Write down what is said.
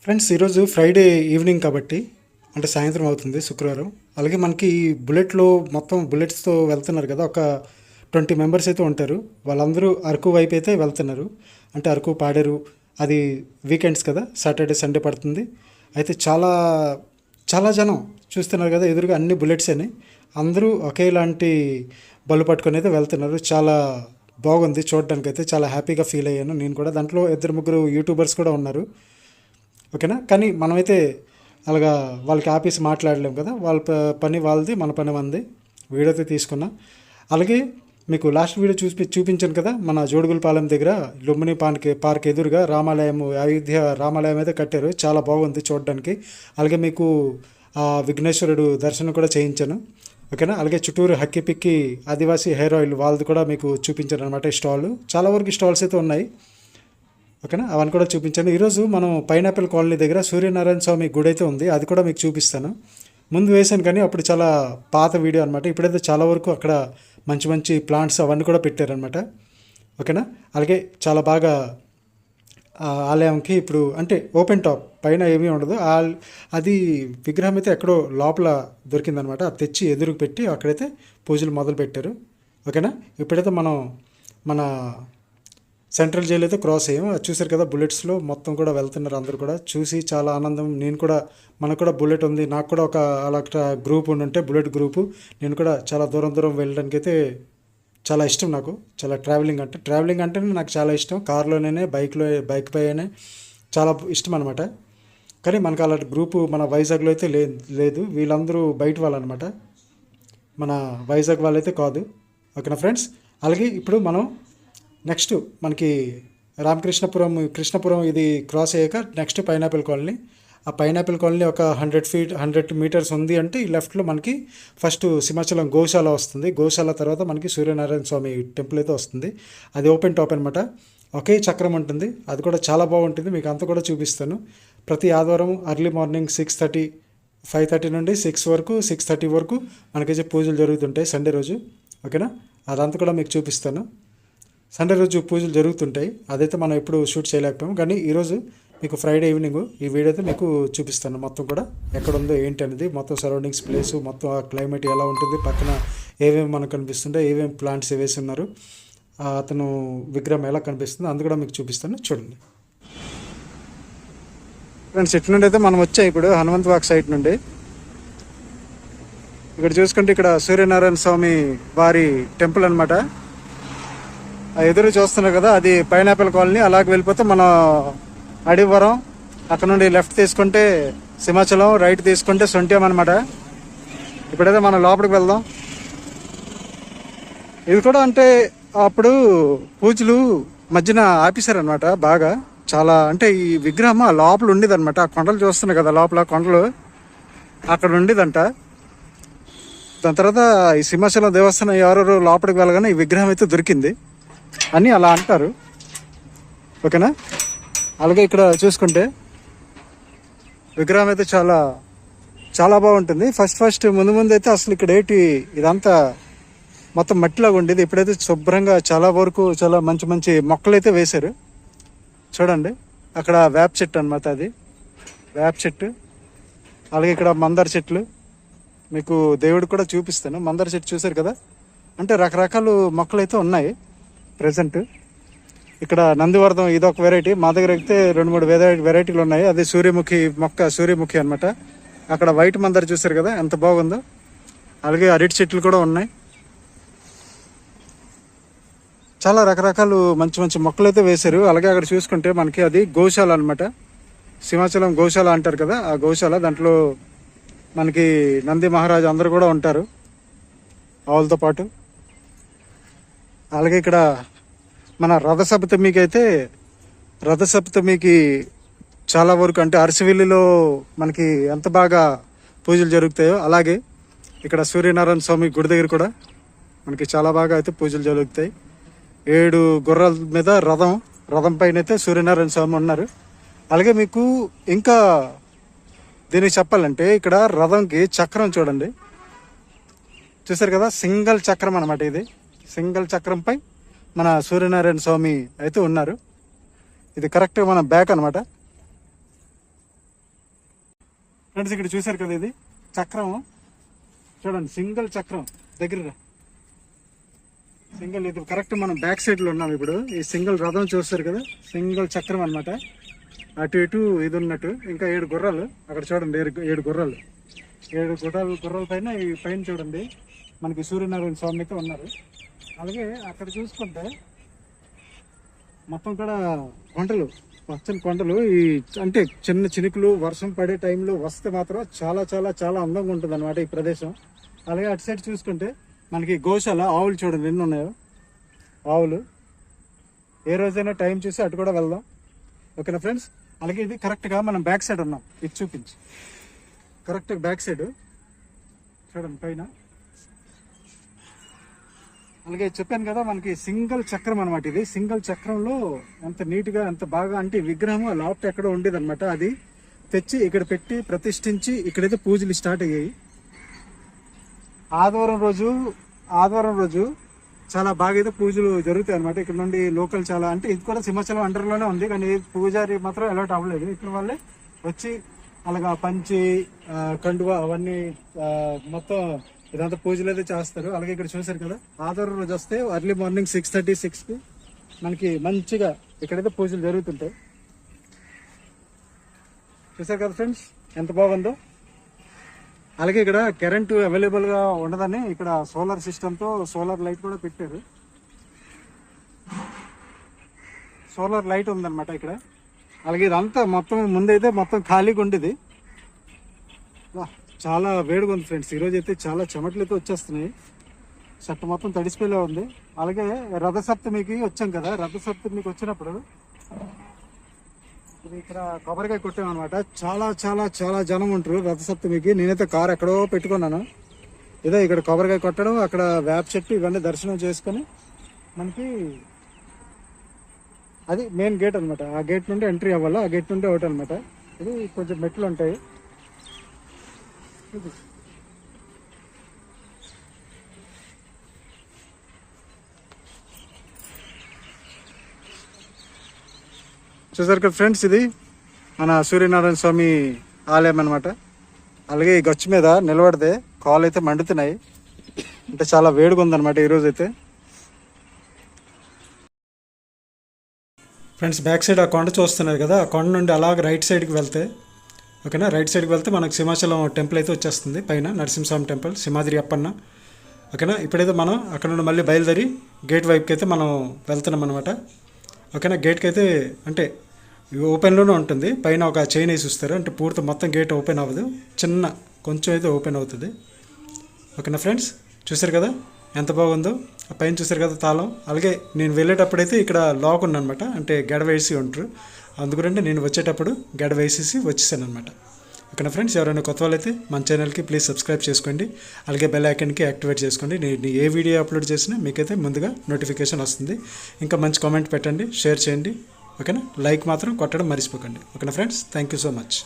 Friends, ఈరోజు Friday evening కాబట్టి అంటే సాయంత్రం అవుతుంది, శుక్రవారం. అలాగే మనకి ఈ బుల్లెట్లో మొత్తం బుల్లెట్స్తో వెళ్తున్నారు కదా, ఒక 20 మెంబర్స్ అయితే ఉంటారు. వాళ్ళందరూ అరకు వైపు అయితే వెళ్తున్నారు. అంటే అరకు, పాడేరు. అది వీకెండ్స్ కదా, సాటర్డే సండే పడుతుంది. అయితే చాలా చాలా జనం చూస్తున్నారు కదా, ఎదురుగా అన్ని బుల్లెట్స్ అని అందరూ ఒకేలాంటి బళ్ళు పట్టుకొని అయితే వెళ్తున్నారు. చాలా బాగుంది చూడడానికి, అయితే చాలా హ్యాపీగా ఫీల్ అయ్యాను నేను కూడా. దాంట్లో 2-3 యూట్యూబర్స్ కూడా ఉన్నారు, ఓకేనా. కానీ మనమైతే అలాగా వాళ్ళకి ఆపేసి మాట్లాడలేము కదా, వాళ్ళ పని వాళ్ళది, మన పని మనది. వీడియో అయితే తీసుకున్నా. అలాగే మీకు లాస్ట్ వీడియో చూపించాను కదా, మన జోడుగులపాలెం దగ్గర లుంబిని పార్క్ ఎదురుగా రామాలయం, అయోధ్య రామాలయం అయితే కట్టారు. చాలా బాగుంది చూడడానికి. అలాగే మీకు విఘ్నేశ్వరుడు దర్శనం కూడా చేయించాను, ఓకేనా. అలాగే చుట్టూరు హక్కి పిక్కి ఆదివాసీ హెయిర్ ఆయిల్ వాళ్ళది కూడా మీకు చూపించాను అనమాట. స్టాల్ చాలా వరకు స్టాల్స్ అయితే ఉన్నాయి, ఓకేనా. అవన్నీ కూడా చూపించాను. ఈరోజు మనం పైనాపిల్ కాలనీ దగ్గర సూర్యనారాయణ స్వామి గుడి అయితే ఉంది, అది కూడా మీకు చూపిస్తాను. ముందు వేసాను కానీ అప్పుడు చాలా పాత వీడియో అనమాట. ఇప్పుడైతే చాలా వరకు అక్కడ మంచి మంచి ప్లాంట్స్ అవన్నీ కూడా పెట్టారనమాట, ఓకేనా. అలాగే చాలా బాగా ఆలయంకి ఇప్పుడు అంటే ఓపెన్ టాప్, పైన ఏమీ ఉండదు. అది విగ్రహం అయితే ఎక్కడో లోపల దొరికిందనమాట. అది తెచ్చి ఎదురుకు పెట్టి అక్కడైతే పూజలు మొదలు పెట్టారు, ఓకేనా. ఇప్పుడైతే మనం మన సెంట్రల్ జైలు అయితే క్రాస్ అయ్యాం. అది చూసారు కదా, బుల్లెట్స్లో మొత్తం కూడా వెళ్తున్నారు అందరూ కూడా. చూసి చాలా ఆనందం. నేను కూడా, మనకు కూడా బుల్లెట్ ఉంది, నాకు కూడా ఒక అలా గ్రూప్ ఉంటే బుల్లెట్ గ్రూపు. నేను కూడా చాలా దూరం వెళ్ళడానికి అయితే చాలా ఇష్టం నాకు. చాలా ట్రావెలింగ్ అంటే నాకు చాలా ఇష్టం. కార్లోనే, బైక్ పైనే చాలా ఇష్టం అనమాట. కానీ మనకు అలాంటి గ్రూపు మన వైజాగ్లో అయితే లేదు. వీళ్ళందరూ బయట వాళ్ళనమాట, మన వైజాగ్ వాళ్ళైతే కాదు, ఓకేనా ఫ్రెండ్స్. అలాగే ఇప్పుడు మనం నెక్స్ట్ మనకి కృష్ణపురం ఇది క్రాస్ అయ్యాక నెక్స్ట్ పైనాపిల్ కాలనీ. ఆ పైనాపిల్ కాలనీ ఒక 100 మీటర్స్ ఉంది అంటే ఈ లెఫ్ట్లో మనకి ఫస్ట్ సింహాచలం గోశాల వస్తుంది. గోశాల తర్వాత మనకి సూర్యనారాయణ స్వామి టెంపుల్ అయితే వస్తుంది. అది ఓపెన్ టాప్ అనమాట. ఒకే చక్రం ఉంటుంది, అది కూడా చాలా బాగుంటుంది. మీకు అంతా కూడా చూపిస్తాను. ప్రతి ఆదివారం ఎర్లీ మార్నింగ్ 6:30, 5:30 నుండి 6:30 వరకు మనకైతే పూజలు జరుగుతుంటాయి సండే రోజు, ఓకేనా. అదంతా కూడా మీకు చూపిస్తాను. సండే రోజు పూజలు జరుగుతుంటాయి, అదైతే మనం ఎప్పుడు షూట్ చేయలేకపోయాము. కానీ ఈరోజు మీకు ఫ్రైడే ఈవినింగ్ ఈ వీడియో అయితే మీకు చూపిస్తాను. మొత్తం కూడా ఎక్కడ ఉందో ఏంటి అనేది, మొత్తం సరౌండింగ్స్ ప్లేసు, మొత్తం ఆ క్లైమేట్ ఎలా ఉంటుంది, పక్కన ఏమేమి మనకు కనిపిస్తుంటే, ఏమేమి ప్లాంట్స్ వేసి ఉన్నారు, అతను విగ్రహం ఎలా కనిపిస్తుందో అందు కూడా మీకు చూపిస్తాను, చూడండి ఫ్రెండ్స్. ఇటు నుండి అయితే మనం వచ్చాయి ఇప్పుడు హనుమంత్ వాక్ సైడ్ నుండి. ఇక్కడ చూసుకుంటే ఇక్కడ సూర్యనారాయణ స్వామి వారి టెంపుల్ అనమాట. ఎదురు చూస్తున్నారు కదా, అది పైనాపిల్ కాలనీ. అలాగే వెళ్ళిపోతే మన అడివరం, అక్కడ నుండి లెఫ్ట్ తీసుకుంటే సింహాచలం, రైట్ తీసుకుంటే సొంట్యం అనమాట. ఇప్పుడైతే మనం లోపలికి వెళ్దాం. ఇది కూడా అంటే అప్పుడు పూజలు మధ్యన ఆపేశారనమాట బాగా. చాలా అంటే ఈ విగ్రహం ఆ లోపల ఉండేది అనమాట. ఆ కొండలు చూస్తున్నాయి కదా, లోపల కొండలు అక్కడ ఉండేదంట. దాని తర్వాత ఈ సింహాచలం దేవస్థానం ఎవరెవరు లోపలికి వెళ్ళగానే ఈ విగ్రహం అయితే దొరికింది అని అలా అంటారు, ఓకేనా. అలాగే ఇక్కడ చూసుకుంటే విగ్రహం అయితే చాలా చాలా బాగుంటుంది. ఫస్ట్ ముందు అయితే అసలు ఇక్కడ ఇదంతా మొత్తం మట్టిలాగా ఉండేది. ఇప్పుడైతే శుభ్రంగా చాలా వరకు చాలా మంచి మొక్కలు అయితే వేశారు, చూడండి. అక్కడ వేప చెట్టు అనమాట, అది వేప చెట్టు. అలాగే ఇక్కడ మందార చెట్లు, మీకు దేవుడు కూడా చూపిస్తాను. మందార చెట్టు చూసారు కదా, అంటే రకరకాల మొక్కలు అయితే ఉన్నాయి ప్రజెంట్. ఇక్కడ నందివర్ధం ఇదొక వెరైటీ. మా దగ్గర అయితే 2-3 వెరైటీలు ఉన్నాయి. అది సూర్యముఖి అనమాట. అక్కడ వైట్ మందార చూసారు కదా ఎంత బాగుందో. అలాగే అరటి చెట్లు కూడా ఉన్నాయి. చాలా రకరకాలు మంచి మొక్కలు అయితే వేశారు. అలాగే అక్కడ చూసుకుంటే మనకి అది గోశాల అనమాట. సింహాచలం గోశాల అంటారు కదా, ఆ గోశాల. దాంట్లో మనకి నంది మహారాజు అందరూ కూడా ఉంటారు ఆవులతో పాటు. అలాగే ఇక్కడ మన రథసప్తమికి చాలా వరకు అంటే అరసివిల్లిలో మనకి ఎంత బాగా పూజలు జరుగుతాయో, అలాగే ఇక్కడ సూర్యనారాయణ స్వామి గుడి దగ్గర కూడా మనకి చాలా బాగా అయితే పూజలు జరుగుతాయి. 7 గుర్రాల మీద రథం పైన అయితే సూర్యనారాయణ స్వామి ఉన్నారు. అలాగే మీకు ఇంకా దీనికి చెప్పాలంటే ఇక్కడ రథంకి చక్రం చూడండి, చూసారు కదా, సింగిల్ చక్రం అనమాట. ఇది సింగిల్ చక్రంపై మన సూర్యనారాయణ స్వామి అయితే ఉన్నారు. ఇది కరెక్ట్గా మన బ్యాక్ అనమాట. ఫ్రెండ్స్ ఇక్కడ చూశారు కదా, ఇది చక్రం చూడండి, సింగిల్ చక్రం దగ్గర సింగిల్. ఇది కరెక్ట్ మనం బ్యాక్ సైడ్లో ఉన్నాం ఇప్పుడు. ఈ సింగిల్ రథం చూస్తారు కదా, సింగిల్ చక్రం అనమాట. అటు ఇటు ఇది ఉన్నట్టు ఇంకా 7 గుర్రాలు అక్కడ చూడండి, 7 గుర్రాలు, 7 గుర్రాల పైన ఈ పైన చూడండి మనకి సూర్యనారాయణ స్వామి అయితే ఉన్నారు. అలాగే అక్కడ చూసుకుంటే మొత్తం కూడా కొండలు, పచ్చని కొండలు. ఈ అంటే చిన్న చినుకులు వర్షం పడే టైంలో వస్తే మాత్రం చాలా చాలా చాలా అందంగా ఉంటుంది అనమాట ఈ ప్రదేశం. అలాగే అటు సైడ్ చూసుకుంటే మనకి గోశాల, ఆవులు చూడండి ఎన్ని ఉన్నాయో ఆవులు. ఏ రోజైనా టైం చూసి అటు కూడా వెళ్దాం, ఓకేనా ఫ్రెండ్స్. అలాగే ఇది కరెక్ట్గా మనం బ్యాక్ సైడ్ ఉన్నాం, ఇది చూపించి కరెక్ట్గా బ్యాక్ సైడ్ చూడండి పైన. అలాగే చెప్పాను కదా మనకి సింగిల్ చక్రం అనమాట. ఇది సింగిల్ చక్రంలో ఎంత నీట్గా ఎంత బాగా అంటే విగ్రహం లాఫ్ట్ ఎక్కడ ఉండేది అనమాట. అది తెచ్చి ఇక్కడ పెట్టి ప్రతిష్ఠించి ఇక్కడైతే పూజలు స్టార్ట్ అయ్యాయి. ఆదివారం రోజు చాలా బాగా అయితే పూజలు జరుగుతాయి అనమాట. ఇక్కడ నుండి లోకల్ చాలా, అంటే ఇది కూడా సింహాచలం అండర్లోనే ఉంది కానీ పూజారి మాత్రం అలౌట్ అవ్వలేదు. ఇక్కడ వాళ్ళే వచ్చి అలాగా పంచి కండువ అవన్నీ మొత్తం ఇదంతా పూజలు అయితే చేస్తారు. అలాగే ఇక్కడ చూసారు కదా, ఆదివారం రోజు వస్తే ఎర్లీ మార్నింగ్ 6:30, 6కి మనకి మంచిగా ఇక్కడైతే పూజలు జరుగుతుంటాయి. చూసారు కదా ఫ్రెండ్స్ ఎంత బాగుందో. అలాగే ఇక్కడ కరెంటు అవైలబుల్గా ఉండదని ఇక్కడ సోలార్ సిస్టంతో సోలార్ లైట్ కూడా పెట్టారు. సోలార్ లైట్ ఉందన్నమాట ఇక్కడ. అలాగే ఇదంతా మొత్తం ముందైతే మొత్తం ఖాళీగా ఉండేది. చాలా వేడిగా ఉంది ఫ్రెండ్స్. ఈరోజు అయితే చాలా చెమటలు అయితే వచ్చేస్తున్నాయి, షర్ట్ మొత్తం తడిసిపోయేలా ఉంది. అలాగే రథసప్తమికి వచ్చాం కదా, రథసప్తమికి వచ్చినప్పుడు ఇది ఇక్కడ కొబ్బరికాయ కొట్టామన్నమాట. చాలా చాలా చాలా జనం ఉంటారు రథసప్తమికి. నేనైతే కారు ఎక్కడో పెట్టుకున్నాను. ఇదే ఇక్కడ కొబ్బరికాయ కొట్టడం, అక్కడ వేప చెట్టు ఇవన్నీ దర్శనం చేసుకొని మనకి అది మెయిన్ గేట్ అనమాట. ఆ గేట్ నుండి ఎంట్రీ అవ్వాలి, ఆ గేట్ నుండి ఒకటి అనమాట. ఇది కొంచెం మెట్లు ఉంటాయి. చూసారు కదా ఫ్రెండ్స్, ఇది మన సూర్యనారాయణ స్వామి ఆలయం అనమాట. అలాగే ఈ గచ్చు మీద నిలబడితే కాళ్ళు అయితే మండుతున్నాయి, అంటే చాలా వేడిగా ఉందన్నమాట ఈరోజు అయితే. ఫ్రెండ్స్ బ్యాక్ సైడ్ ఆ కొండ చూస్తున్నారు కదా, ఆ కొండ నుండి అలాగ రైట్ సైడ్కి వెళ్తే, ఓకేనా, రైట్ సైడ్కి వెళ్తే మనకు సింహాచలం టెంపుల్ అయితే వచ్చేస్తుంది. పైన నరసింహస్వామి టెంపుల్, సింహాద్రి అప్పన్న, ఓకేనా. ఇప్పుడైతే మనం అక్కడ నుండి మళ్ళీ బయలుదేరి గేట్ వైపుకి అయితే మనం వెళ్తున్నాం అనమాట, ఓకేనా. గేట్కి అయితే అంటే ఓపెన్లోనే ఉంటుంది, పైన ఒక చైన్ వేసి ఇస్తారు, అంటే పూర్తి మొత్తం గేట్ ఓపెన్ అవ్వదు, చిన్న కొంచెం అయితే ఓపెన్ అవుతుంది, ఓకేనా ఫ్రెండ్స్. చూసారు కదా ఎంత బాగుందో, ఆ పైన చూసారు కదా తాళం. అలాగే నేను వెళ్ళేటప్పుడైతే ఇక్కడ లాక్ ఉందన్నమాట, అంటే గెడ వేసి ఉంటారు, అందుకంటే నేను వచ్చేటప్పుడు గెడ వేసేసి వచ్చేసాను అనమాట, ఓకేనా ఫ్రెండ్స్. ఎవరైనా కొత్త వాళ్ళైతే మన ఛానల్కి ప్లీజ్ సబ్స్క్రైబ్ చేసుకోండి, అలాగే బెల్ ఐకాన్కి యాక్టివేట్ చేసుకోండి. నేను ఏ వీడియో అప్లోడ్ చేసినా మీకైతే ముందుగా నోటిఫికేషన్ వస్తుంది. ఇంకా మంచి కామెంట్ పెట్టండి, షేర్ చేయండి, ఓకేనా. లైక్ మాత్రం కొట్టడం మర్చిపోకండి, ఓకేనా friends. Thank you so much.